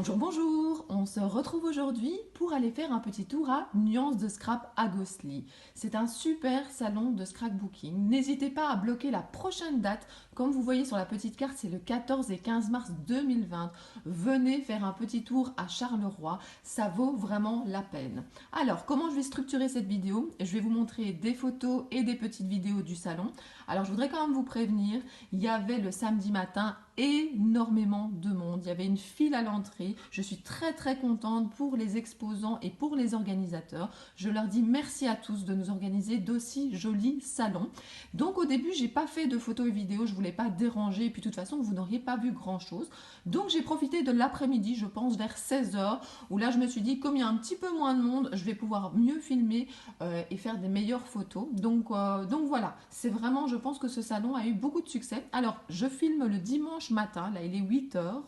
Bonjour, bonjour. On se retrouve aujourd'hui pour aller faire un petit tour à Nuance de Scrap à Gosselies. C'est un super salon de scrapbooking. N'hésitez pas à bloquer la prochaine date. Comme vous voyez sur la petite carte, c'est le 14 et 15 mars 2020. Venez faire un petit tour à Charleroi. Ça vaut vraiment la peine. Alors, comment je vais structurer cette vidéo? Je vais vous montrer des photos et des petites vidéos du salon. Alors, je voudrais quand même vous prévenir, il y avait le samedi matin énormément de monde. Il y avait une file à l'entrée. Je suis très contente pour les exposants et pour les organisateurs. Je leur dis merci à tous de nous organiser d'aussi jolis salons. Donc au début, j'ai pas fait de photos et vidéos, je voulais pas déranger et puis de toute façon, vous n'auriez pas vu grand chose. Donc j'ai profité de l'après-midi, je pense vers 16h, où là je me suis dit comme il y a un petit peu moins de monde, je vais pouvoir mieux filmer et faire des meilleures photos. Donc voilà, c'est vraiment, je pense que ce salon a eu beaucoup de succès. Alors je filme le dimanche matin, là il est 8h,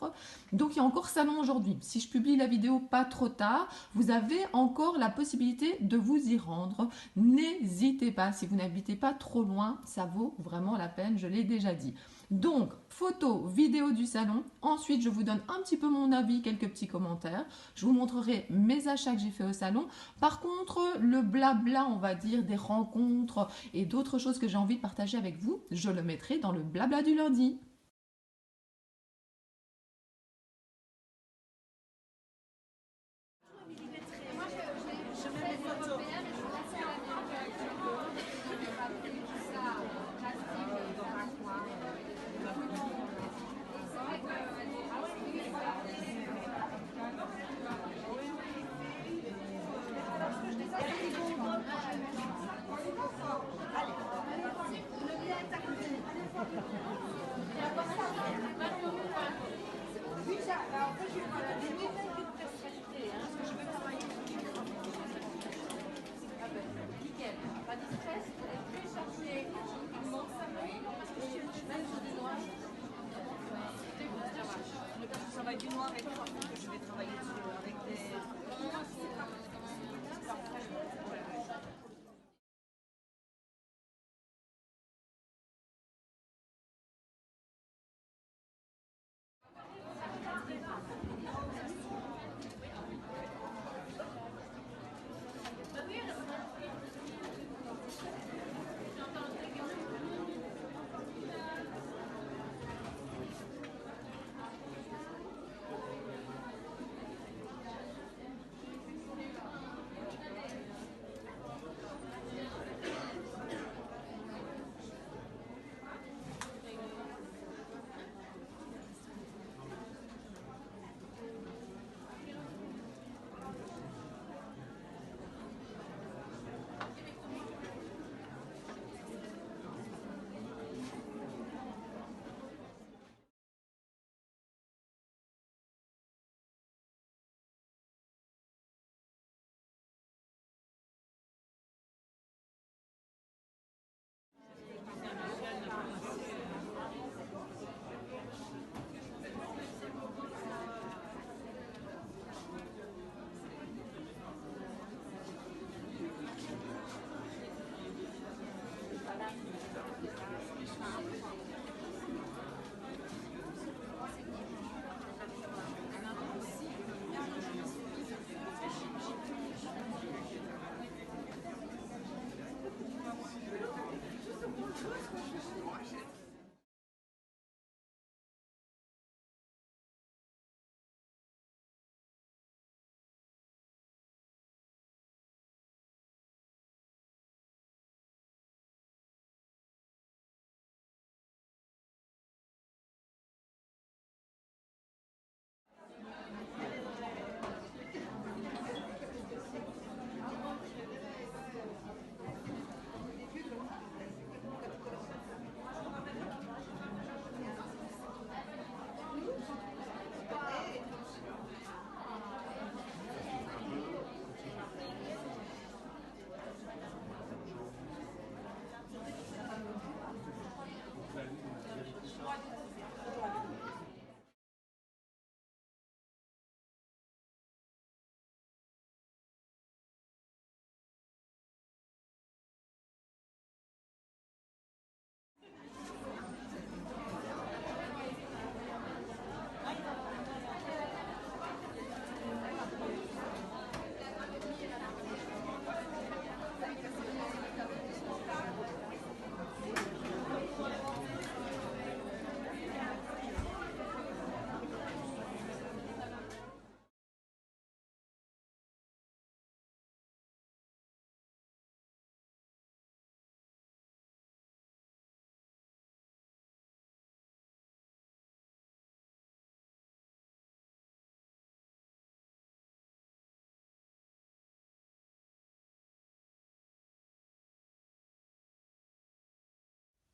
donc il y a encore salon aujourd'hui. Si je publie la vidéo pas trop tard, vous avez encore la possibilité de vous y rendre. N'hésitez pas, si vous n'habitez pas trop loin, ça vaut vraiment la peine, je l'ai déjà dit. Donc, photos, vidéos du salon. Ensuite, je vous donne un petit peu mon avis, quelques petits commentaires. Je vous montrerai mes achats que j'ai fait au salon. Par contre, le blabla, on va dire, des rencontres et d'autres choses que j'ai envie de partager avec vous, je le mettrai dans le blabla du lundi. Ça va être du noir et par contre je vais travailler dessus avec des...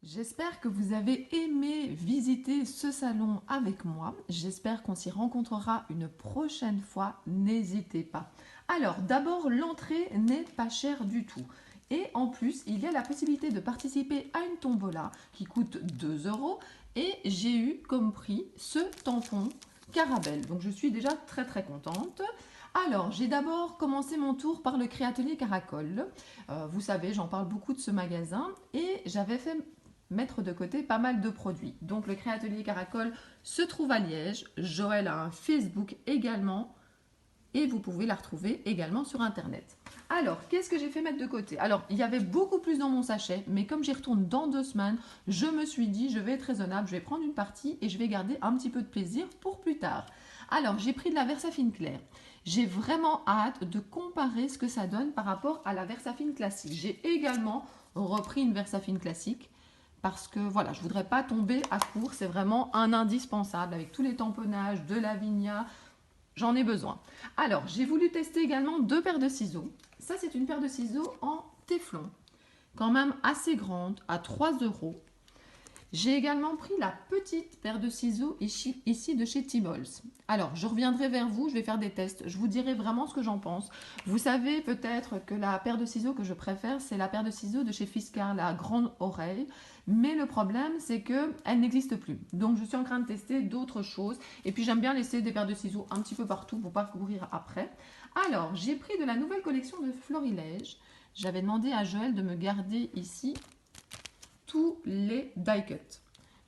J'espère que vous avez aimé visiter ce salon avec moi. J'espère qu'on s'y rencontrera une prochaine fois. N'hésitez pas. Alors, d'abord, l'entrée n'est pas chère du tout. Et en plus, il y a la possibilité de participer à une tombola qui coûte 2 euros. Et j'ai eu comme prix ce tampon Caramel. Donc, je suis déjà très contente. Alors, j'ai d'abord commencé mon tour par le Créatelier Caracol. Vous savez, j'en parle beaucoup de ce magasin et j'avais fait mettre de côté pas mal de produits. Donc le Créatelier Caracol se trouve à Liège. Joël a un Facebook également et vous pouvez la retrouver également sur internet. Alors, qu'est-ce que j'ai fait mettre de côté? Alors, il y avait beaucoup plus dans mon sachet, mais comme j'y retourne dans 2 semaines, je me suis dit, je vais être raisonnable, je vais prendre une partie et je vais garder un petit peu de plaisir pour plus tard. Alors, j'ai pris de la Versafine claire. J'ai vraiment hâte de comparer ce que ça donne par rapport à la Versafine classique. J'ai également repris une Versafine classique parce que voilà, je ne voudrais pas tomber à court. C'est vraiment un indispensable avec tous les tamponnages de Lavinia. J'en ai besoin. Alors, j'ai voulu tester également 2 paires de ciseaux. Ça, c'est une paire de ciseaux en téflon, quand même assez grande, à 3 euros. J'ai également pris la petite paire de ciseaux ici de chez T-Balls. Alors, je reviendrai vers vous, je vais faire des tests, je vous dirai vraiment ce que j'en pense. Vous savez peut-être que la paire de ciseaux que je préfère, c'est la paire de ciseaux de chez Fiskars, la grande oreille. Mais le problème, c'est qu'elle n'existe plus. Donc, je suis en train de tester d'autres choses. Et puis, j'aime bien laisser des paires de ciseaux un petit peu partout pour ne pas courir après. Alors, j'ai pris de la nouvelle collection de Florilège. J'avais demandé à Joël de me garder ici tous les die cuts.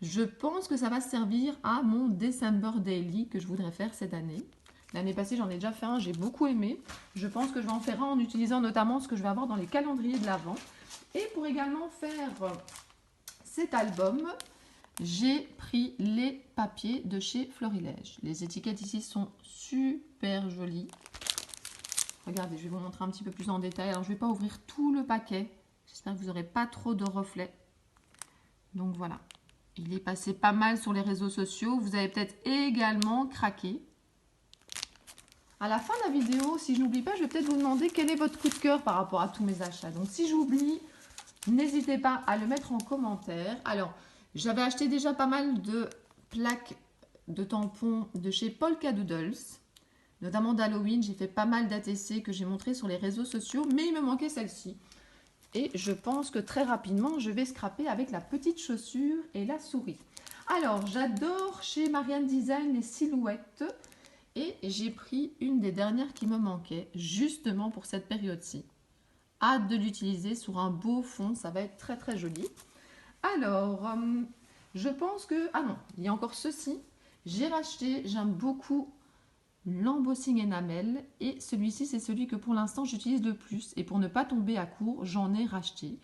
Je pense que ça va servir à mon December Daily que je voudrais faire cette année. L'année passée, j'en ai déjà fait un, j'ai beaucoup aimé. Je pense que je vais en faire un en utilisant notamment ce que je vais avoir dans les calendriers de l'Avent. Et pour également faire cet album, j'ai pris les papiers de chez Florilège. Les étiquettes ici sont super jolies. Regardez, je vais vous montrer un petit peu plus en détail. Alors, je ne vais pas ouvrir tout le paquet. J'espère que vous n'aurez pas trop de reflets. Donc voilà, il est passé pas mal sur les réseaux sociaux. Vous avez peut-être également craqué. À la fin de la vidéo, si je n'oublie pas, je vais peut-être vous demander quel est votre coup de cœur par rapport à tous mes achats. Donc si j'oublie, n'hésitez pas à le mettre en commentaire. Alors, j'avais acheté déjà pas mal de plaques de tampons de chez Polka Doodles, notamment d'Halloween. J'ai fait pas mal d'ATC que j'ai montré sur les réseaux sociaux, mais il me manquait celle-ci. Et je pense que très rapidement, je vais scraper avec la petite chaussure et la souris. Alors, j'adore chez Marianne Design les silhouettes. Et j'ai pris une des dernières qui me manquait, justement pour cette période-ci. Hâte de l'utiliser sur un beau fond, ça va être très joli. Alors, je pense que... Ah non, il y a encore ceci. J'ai racheté, j'aime beaucoup l'embossing enamel et celui-ci c'est celui que pour l'instant j'utilise le plus et pour ne pas tomber à court j'en ai racheté.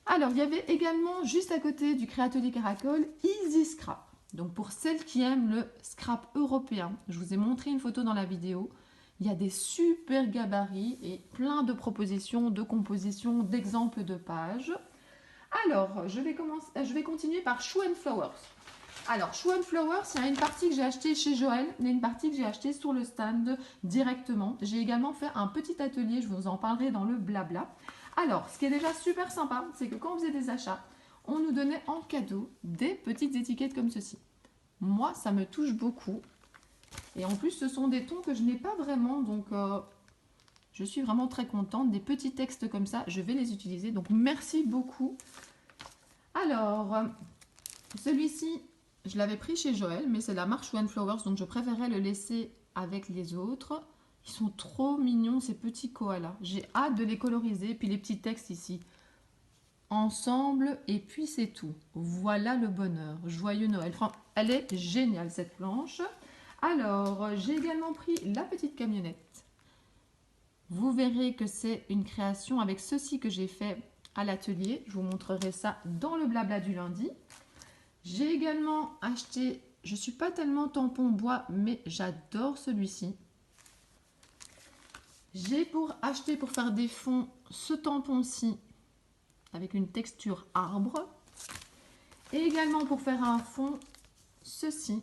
Alors il y avait également juste à côté du Créatelier Caracol Easy Scrap. Donc pour celles qui aiment le scrap européen, je vous ai montré une photo dans la vidéo. Il y a des super gabarits et plein de propositions, de compositions, d'exemples de pages. Alors je vais continuer par Shoe & Flowers. Alors, Shoe & Flowers, il y a une partie que j'ai achetée chez Joël, mais une partie que j'ai achetée sur le stand directement. J'ai également fait un petit atelier, je vous en parlerai dans le blabla. Alors, ce qui est déjà super sympa, c'est que quand on faisait des achats, on nous donnait en cadeau des petites étiquettes comme ceci. Moi, ça me touche beaucoup. Et en plus, ce sont des tons que je n'ai pas vraiment, donc je suis vraiment très contente. Des petits textes comme ça, je vais les utiliser. Donc, merci beaucoup. Alors, celui-ci... Je l'avais pris chez Joël, mais c'est la marque Shoe & Flowers, donc je préférais le laisser avec les autres. Ils sont trop mignons, ces petits koalas. J'ai hâte de les coloriser. Puis les petits textes ici. Ensemble, et puis c'est tout. Voilà le bonheur. Joyeux Noël. Enfin, elle est géniale, cette planche. Alors, j'ai également pris la petite camionnette. Vous verrez que c'est une création avec ceci que j'ai fait à l'atelier. Je vous montrerai ça dans le blabla du lundi. J'ai également acheté, je ne suis pas tellement tampon bois, mais j'adore celui-ci. J'ai acheté pour faire des fonds ce tampon-ci avec une texture arbre. Et également pour faire un fond, ceci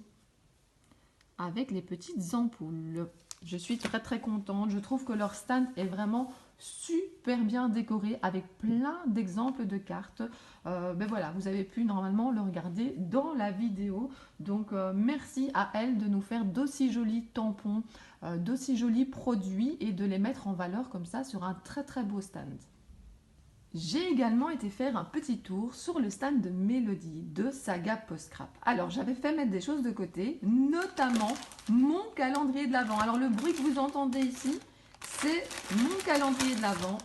avec les petites ampoules. Je suis très très contente. Je trouve que leur stand est vraiment super bien décoré avec plein d'exemples de cartes. Ben voilà, vous avez pu normalement le regarder dans la vidéo. Donc merci à elle de nous faire d'aussi jolis tampons, d'aussi jolis produits et de les mettre en valeur comme ça sur un très très beau stand. J'ai également été faire un petit tour sur le stand de Mélodie de Saga Post-Scrap. Alors j'avais fait mettre des choses de côté, notamment mon calendrier de l'Avent. Alors le bruit que vous entendez ici, c'est mon calendrier de l'Avent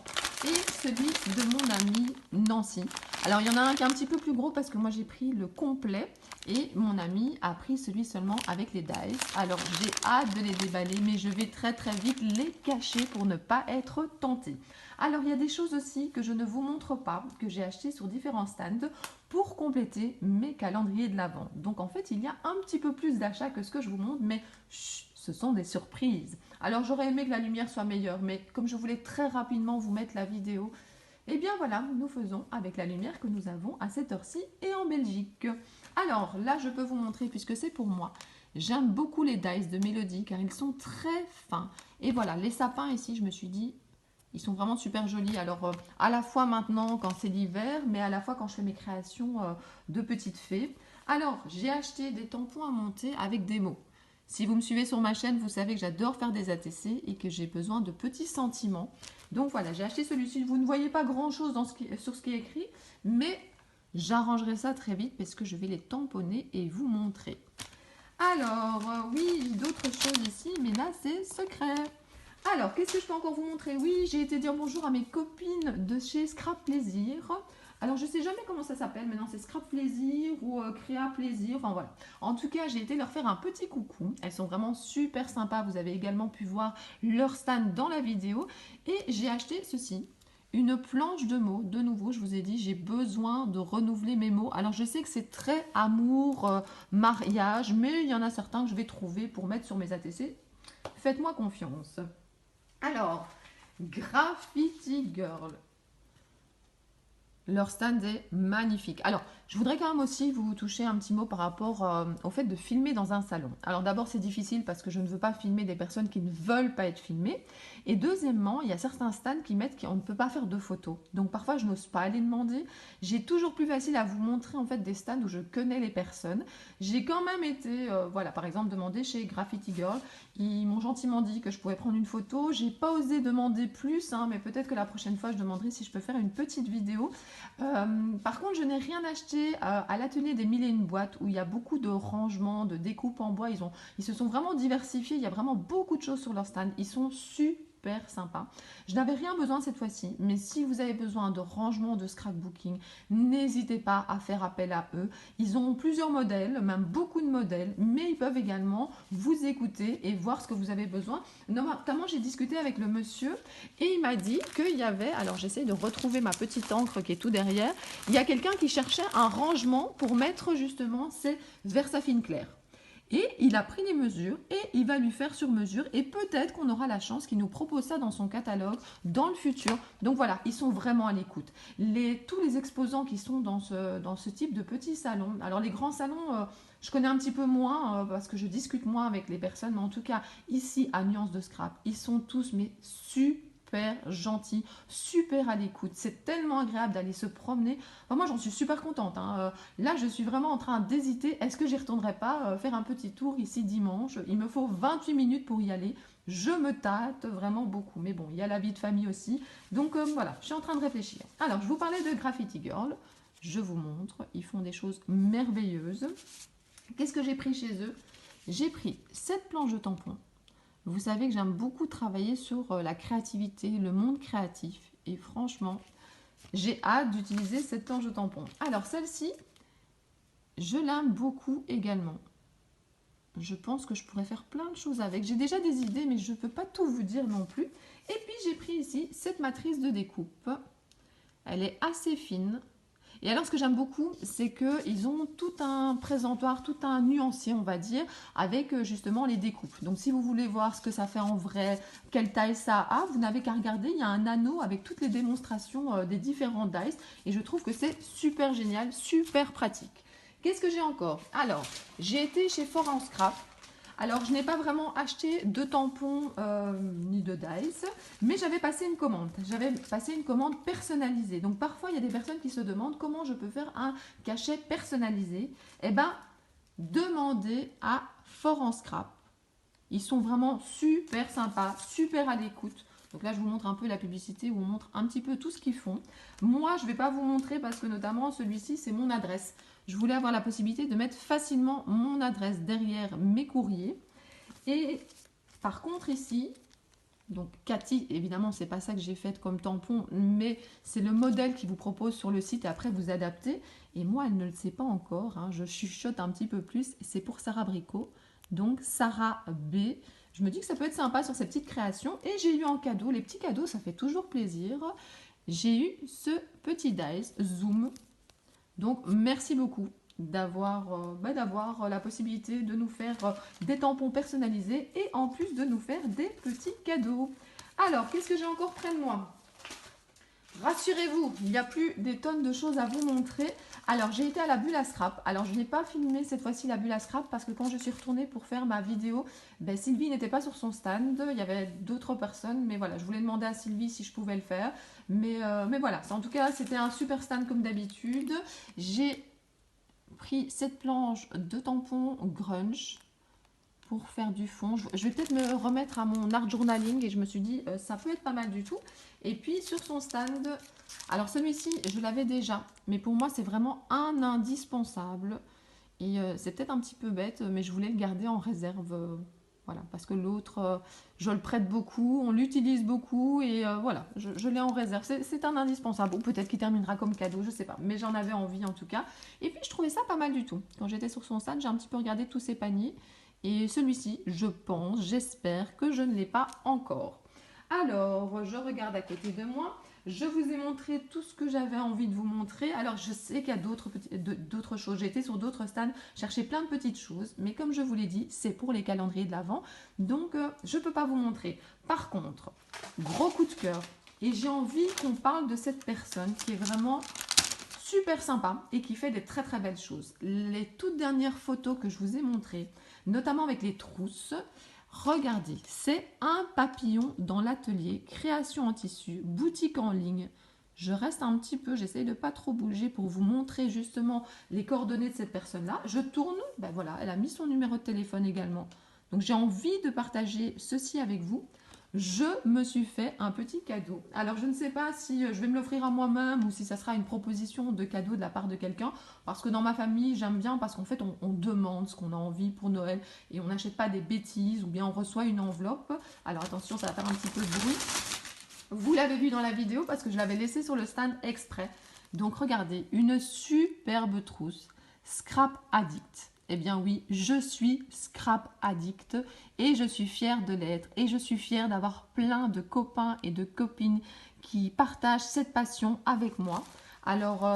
et celui de mon amie Nancy. Alors il y en a un qui est un petit peu plus gros parce que moi j'ai pris le complet et mon ami a pris celui seulement avec les dies. Alors j'ai hâte de les déballer mais je vais très très vite les cacher pour ne pas être tentée. Alors il y a des choses aussi que je ne vous montre pas, que j'ai acheté sur différents stands pour compléter mes calendriers de l'Avent. Donc en fait il y a un petit peu plus d'achats que ce que je vous montre mais chut, ce sont des surprises. Alors j'aurais aimé que la lumière soit meilleure mais comme je voulais très rapidement vous mettre la vidéo, eh bien voilà, nous faisons avec la lumière que nous avons à cette heure-ci et en Belgique. Alors là, je peux vous montrer, puisque c'est pour moi, j'aime beaucoup les dies de Mélodie car ils sont très fins. Et voilà, les sapins ici, je me suis dit, ils sont vraiment super jolis. Alors à la fois maintenant quand c'est l'hiver, mais à la fois quand je fais mes créations de petites fées. Alors, j'ai acheté des tampons à monter avec des mots. Si vous me suivez sur ma chaîne, vous savez que j'adore faire des ATC et que j'ai besoin de petits sentiments. Donc voilà, j'ai acheté celui-ci. Vous ne voyez pas grand-chose sur ce qui est écrit, mais j'arrangerai ça très vite parce que je vais les tamponner et vous montrer. Alors, oui, d'autres choses ici, mais là, c'est secret. Alors, qu'est-ce que je peux encore vous montrer? Oui, j'ai été dire bonjour à mes copines de chez Scrap Plaisir. Alors, je ne sais jamais comment ça s'appelle. Maintenant, c'est Scrap Plaisir ou Créa Plaisir. Enfin, voilà. En tout cas, j'ai été leur faire un petit coucou. Elles sont vraiment super sympas. Vous avez également pu voir leur stand dans la vidéo. Et j'ai acheté ceci. Une planche de mots. De nouveau, je vous ai dit, j'ai besoin de renouveler mes mots. Alors, je sais que c'est très amour, mariage. Mais il y en a certains que je vais trouver pour mettre sur mes ATC. Faites-moi confiance. Alors, Graffiti Girl. Leur stand est magnifique. Alors, je voudrais quand même aussi vous toucher un petit mot par rapport au fait de filmer dans un salon. Alors d'abord, c'est difficile parce que je ne veux pas filmer des personnes qui ne veulent pas être filmées. Et deuxièmement, il y a certains stands qui mettent qu'on ne peut pas faire de photos. Donc parfois, je n'ose pas les demander. J'ai toujours plus facile à vous montrer en fait des stands où je connais les personnes. J'ai quand même été, voilà, par exemple, demandé chez Graffiti Girl. Ils m'ont gentiment dit que je pouvais prendre une photo. J'ai pas osé demander plus, hein, mais peut-être que la prochaine fois, je demanderai si je peux faire une petite vidéo. Par contre, je n'ai rien acheté à l'atelier des Mille et une boîtes où il y a beaucoup de rangements, de découpes en bois. Ils se sont vraiment diversifiés. Il y a vraiment beaucoup de choses sur leur stand. Ils sont super sympas. Je n'avais rien besoin cette fois-ci, mais si vous avez besoin de rangement, de scrapbooking, n'hésitez pas à faire appel à eux. Ils ont plusieurs modèles, même beaucoup de modèles, mais ils peuvent également vous écouter et voir ce que vous avez besoin. Notamment, j'ai discuté avec le monsieur et il m'a dit qu'il y avait, alors j'essaie de retrouver ma petite encre qui est tout derrière, il y a quelqu'un qui cherchait un rangement pour mettre justement ses Versafine clairs. Et il a pris les mesures et il va lui faire sur mesure et peut-être qu'on aura la chance qu'il nous propose ça dans son catalogue dans le futur. Donc voilà, ils sont vraiment à l'écoute. Tous les exposants qui sont dans ce type de petits salons, alors les grands salons, je connais un petit peu moins parce que je discute moins avec les personnes, mais en tout cas ici à Nuance de Scrap, ils sont tous mais super gentil, super à l'écoute. C'est tellement agréable d'aller se promener. Enfin, moi, j'en suis super contente. Hein. Là, je suis vraiment en train d'hésiter. Est-ce que j'y retournerai pas faire un petit tour ici dimanche? Il me faut 28 minutes pour y aller. Je me tâte vraiment beaucoup. Mais bon, il y a la vie de famille aussi. Donc voilà, je suis en train de réfléchir. Alors, je vous parlais de Graffiti Girl. Je vous montre. Ils font des choses merveilleuses. Qu'est-ce que j'ai pris chez eux? J'ai pris cette planche de tampons. Vous savez que j'aime beaucoup travailler sur la créativité, le monde créatif. Et franchement, j'ai hâte d'utiliser cette planche de tampon. Alors celle-ci, je l'aime beaucoup également. Je pense que je pourrais faire plein de choses avec. J'ai déjà des idées, mais je ne peux pas tout vous dire non plus. Et puis j'ai pris ici cette matrice de découpe. Elle est assez fine. Et alors, ce que j'aime beaucoup, c'est qu'ils ont tout un présentoir, tout un nuancier, on va dire, avec justement les découpes. Donc, si vous voulez voir ce que ça fait en vrai, quelle taille ça a, vous n'avez qu'à regarder. Il y a un anneau avec toutes les démonstrations des différents dies. Et je trouve que c'est super génial, super pratique. Qu'est-ce que j'ai encore? Alors, j'ai été chez Fort en Scrap. Alors, je n'ai pas vraiment acheté de tampons ni de dice, mais j'avais passé une commande. J'avais passé une commande personnalisée. Donc, parfois, il y a des personnes qui se demandent comment je peux faire un cachet personnalisé. Eh bien, demandez à Fort en Scrap. Ils sont vraiment super sympas, super à l'écoute. Donc là, je vous montre un peu la publicité où on montre un petit peu tout ce qu'ils font. Moi, je ne vais pas vous montrer parce que notamment celui-ci, c'est mon adresse. Je voulais avoir la possibilité de mettre facilement mon adresse derrière mes courriers. Et par contre ici, donc Cathy, évidemment, c'est pas ça que j'ai fait comme tampon, mais c'est le modèle qui vous propose sur le site et après vous adaptez. Et moi, elle ne le sait pas encore, hein, je chuchote un petit peu plus. C'est pour Sarah Bricot, donc Sarah B. Je me dis que ça peut être sympa sur ces petites créations. Et j'ai eu en cadeau, les petits cadeaux, ça fait toujours plaisir. J'ai eu ce petit dice Zoom. Donc, merci beaucoup d'avoir la possibilité de nous faire des tampons personnalisés et en plus de nous faire des petits cadeaux. Alors, qu'est-ce que j'ai encore près de moi? Rassurez-vous, il n'y a plus des tonnes de choses à vous montrer. Alors, j'ai été à la bulle à scrap. Alors, je n'ai pas filmé cette fois-ci la bulle à scrap parce que quand je suis retournée pour faire ma vidéo, Sylvie n'était pas sur son stand. Il y avait d'autres personnes, mais voilà, je voulais demander à Sylvie si je pouvais le faire. Mais voilà, en tout cas, c'était un super stand comme d'habitude. J'ai pris cette planche de tampons grunge pour faire du fond. Je vais peut-être me remettre à mon art journaling et je me suis dit ça peut être pas mal du tout. Et puis sur son stand, alors celui-ci je l'avais déjà, mais pour moi c'est vraiment un indispensable. Et c'est peut-être un petit peu bête, mais je voulais le garder en réserve. Voilà, parce que l'autre, je le prête beaucoup, on l'utilise beaucoup et voilà, je l'ai en réserve. C'est un indispensable, ou peut-être qu'il terminera comme cadeau, je sais pas, mais j'en avais envie en tout cas. Et puis je trouvais ça pas mal du tout. Quand j'étais sur son stand, j'ai un petit peu regardé tous ses paniers et celui-ci, je pense, j'espère que je ne l'ai pas encore. Alors, je regarde à côté de moi. Je vous ai montré tout ce que j'avais envie de vous montrer. Alors, je sais qu'il y a d'autres choses. J'ai été sur d'autres stands, chercher plein de petites choses. Mais comme je vous l'ai dit, c'est pour les calendriers de l'Avent. Donc, je ne peux pas vous montrer. Par contre, gros coup de cœur. Et j'ai envie qu'on parle de cette personne qui est vraiment super sympa et qui fait des très très belles choses. Les toutes dernières photos que je vous ai montrées, notamment avec les trousses, regardez, c'est un papillon dans l'atelier, création en tissu, boutique en ligne. Je reste un petit peu, j'essaye de pas trop bouger pour vous montrer justement les coordonnées de cette personne-là. Je tourne, ben voilà, elle a mis son numéro de téléphone également. Donc j'ai envie de partager ceci avec vous. Je me suis fait un petit cadeau. Alors, je ne sais pas si je vais me l'offrir à moi-même ou si ça sera une proposition de cadeau de la part de quelqu'un. Parce que dans ma famille, j'aime bien parce qu'en fait, on demande ce qu'on a envie pour Noël et on n'achète pas des bêtises ou bien on reçoit une enveloppe. Alors, attention, ça va faire un petit peu de bruit. Vous l'avez vu dans la vidéo parce que je l'avais laissé sur le stand exprès. Donc, regardez, une superbe trousse Scrap Addict. Eh bien oui, je suis scrap addict et je suis fière de l'être et je suis fière d'avoir plein de copains et de copines qui partagent cette passion avec moi. Alors,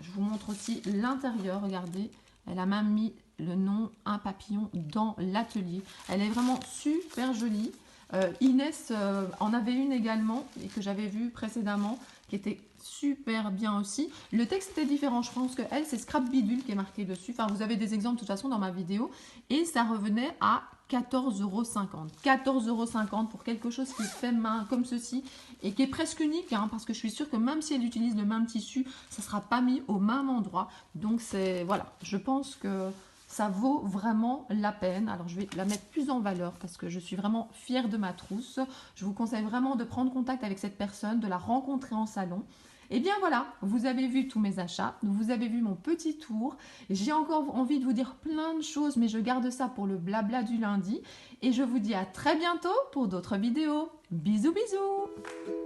je vous montre aussi l'intérieur, regardez, elle a même mis le nom Un papillon dans l'atelier. Elle est vraiment super jolie. Inès en avait une également et que j'avais vue précédemment qui était super bien aussi. Le texte était différent, je pense que elle c'est Scrap Bidule qui est marqué dessus. Enfin, vous avez des exemples de toute façon dans ma vidéo et ça revenait à 14,50 €. 14,50 € pour quelque chose qui est fait main comme ceci et qui est presque unique hein, parce que je suis sûre que même si elle utilise le même tissu, ça ne sera pas mis au même endroit. Donc c'est voilà, je pense que ça vaut vraiment la peine. Alors, je vais la mettre plus en valeur parce que je suis vraiment fière de ma trousse. Je vous conseille vraiment de prendre contact avec cette personne, de la rencontrer en salon. Et bien voilà, vous avez vu tous mes achats, vous avez vu mon petit tour. J'ai encore envie de vous dire plein de choses, mais je garde ça pour le blabla du lundi. Et je vous dis à très bientôt pour d'autres vidéos. Bisous, bisous!